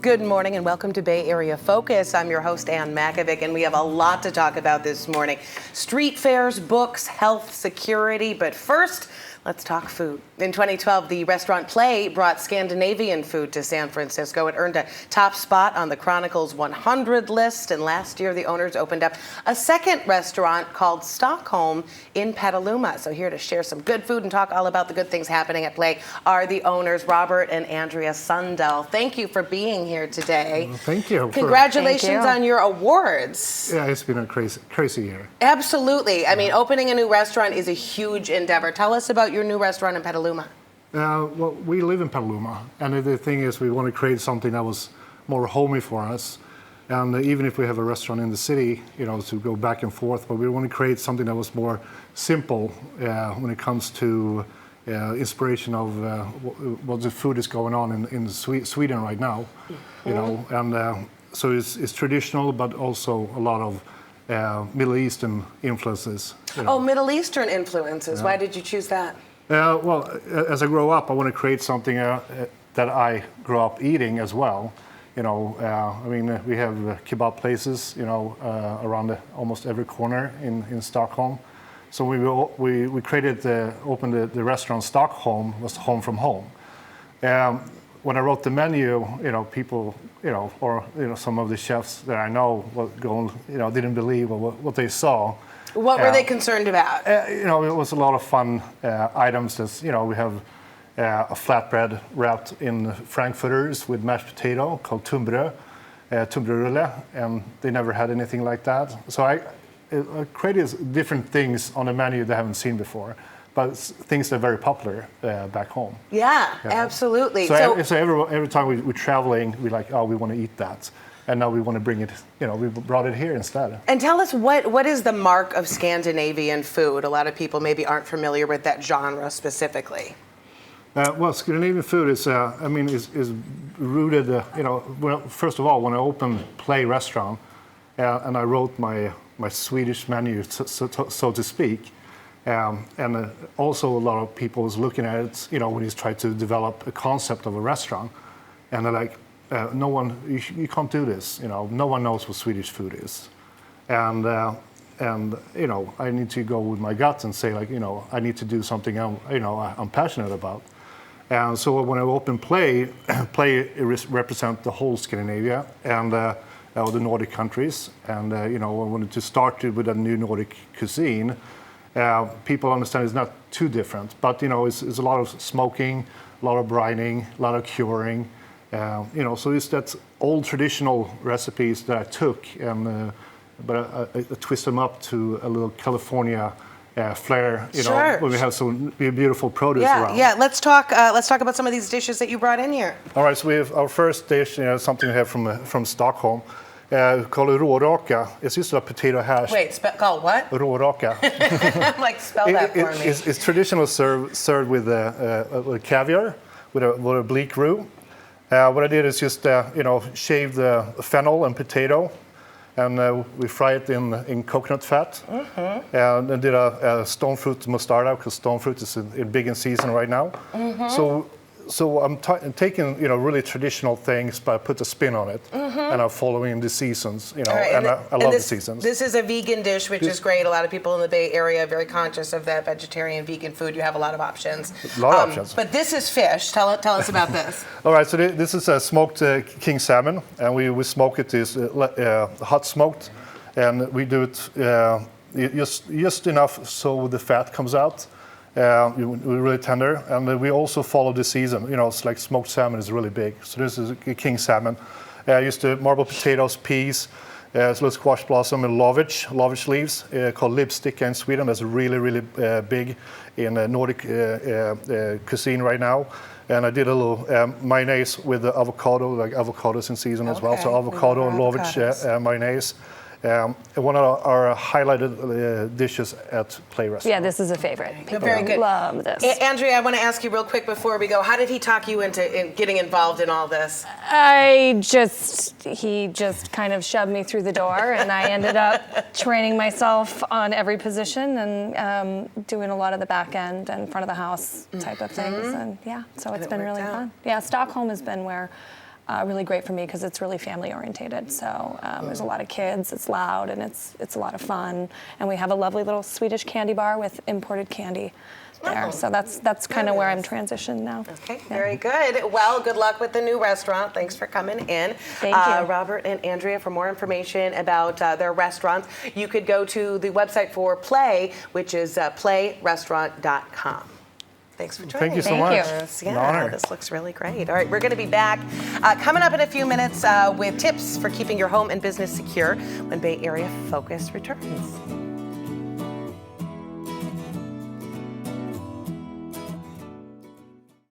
Good morning and welcome to Bay Area Focus. I'm your host, Ann Makovic, and we have a lot to talk about this morning. Street fairs, books, health, security, but first, let's talk food. In 2012, the restaurant Pläj brought Scandinavian food to San Francisco. It earned a top spot on the Chronicle's 100 list, and last year the owners opened up a second restaurant called Stockholm in Petaluma. So here to share some good food and talk all about the good things happening at Pläj are the owners, Robert and Andrea Sundell. Thank you for being here today. Well, thank you. Congratulations on your awards. Yeah, it's been a crazy year. Absolutely. I mean, opening a new restaurant is a huge endeavor. Tell us about your new restaurant in Petaluma. Well, we live in Petaluma, and the thing is we want to create something that was more homey for us. And even if we have a restaurant in the city, to go back and forth, but we want to create something that was more simple when it comes to inspiration of what the food is going on in Sweden right now. And so it's traditional, but also a lot of Middle Eastern influences. Oh, Middle Eastern influences. Yeah. Why did you choose that? Well, as I grow up, I want to create something that I grew up eating as well. We have kebab places, around almost every corner in Stockholm. So we opened the restaurant Stockholm, was home from home. When I wrote the menu, people, some of the chefs that I know didn't believe what they saw. What were they concerned about? It was a lot of fun items. We have a flatbread wrapped in frankfurters with mashed potato called tunnbrödsrulle, and they never had anything like that. So I created different things on the menu they haven't seen before, but things that are very popular back home. Yeah, absolutely. So every time we're traveling, we want to eat that. And now we want to bring it, we brought it here instead. And tell us, what is the mark of Scandinavian food? A lot of people maybe aren't familiar with that genre specifically. Well, Scandinavian food is rooted, first of all, when I opened Pläj restaurant, and I wrote my Swedish menu, so to speak, and also a lot of people was looking at it, when he's trying to develop a concept of a restaurant, and they're like, you can't do this. No one knows what Swedish food is, and I need to go with my gut and say I need to do something I'm passionate about. And so when I opened Pläj, represents the whole Scandinavia and the Nordic countries, and I wanted to start with a new Nordic cuisine. People understand it's not too different, but it's a lot of smoking, a lot of brining, a lot of curing. So it's that old traditional recipes that I took, but I twist them up to a little California flair. Sure. When we have some beautiful produce around. Yeah. Let's talk about some of these dishes that you brought in here. All right. So we have our first dish, something we have from Stockholm, called råraka. It's just a potato hash. Wait, called what? Råraka. I'm like, spell that for me. It's traditional served with caviar with a bleak roux. What I did is just, shave the fennel and potato, and we fry it in coconut fat. Mm-hmm. And then did a stone fruit mostarda, because stone fruit is big in season right now. Mm-hmm. So I'm taking, really traditional things, but I put a spin on it, and I'm following the seasons, right. and I love the seasons. This is a vegan dish, which is great. A lot of people in the Bay Area are very conscious of that vegetarian, vegan food. You have a lot of options. A lot of options. But this is fish. Tell us about this. All right, so this is a smoked king salmon, and we smoke it hot smoked, and we do it just enough so the fat comes out. We're really tender, and we also follow the season. It's like smoked salmon is really big. So this is a king salmon. I used marble potatoes, peas, little squash blossom, and lovage leaves called lipstick in Sweden. That's really, really big in Nordic cuisine right now. And I did a little mayonnaise with the avocado, like avocados in season as well. So avocado and lovage mayonnaise. One of our highlighted dishes at Pläj restaurant. Yeah, this is a favorite. People very good. Love this. Andrea, I want to ask you real quick before we go. How did he talk you into getting involved in all this? He just kind of shoved me through the door, and I ended up training myself on every position and doing a lot of the back end and front of the house type of things. And yeah, so it's been really fun. Yeah, Stockholm has been where really great for me because it's really family orientated. So there's a lot of kids, it's loud, and it's a lot of fun. And we have a lovely little Swedish candy bar with imported candy there. Oh. So that's kind of where I'm transitioned now. Okay, very good. Well, good luck with the new restaurant. Thanks for coming in. Thank you. Robert and Andrea, for more information about their restaurants, you could go to the website for Pläj, which is pläjrestaurant.com. Thanks for joining Thank you so Thank much. you. us. An Yeah, honor. this looks really great. All right, we're going to be back coming up in a few minutes with tips for keeping your home and business secure when Bay Area Focus returns.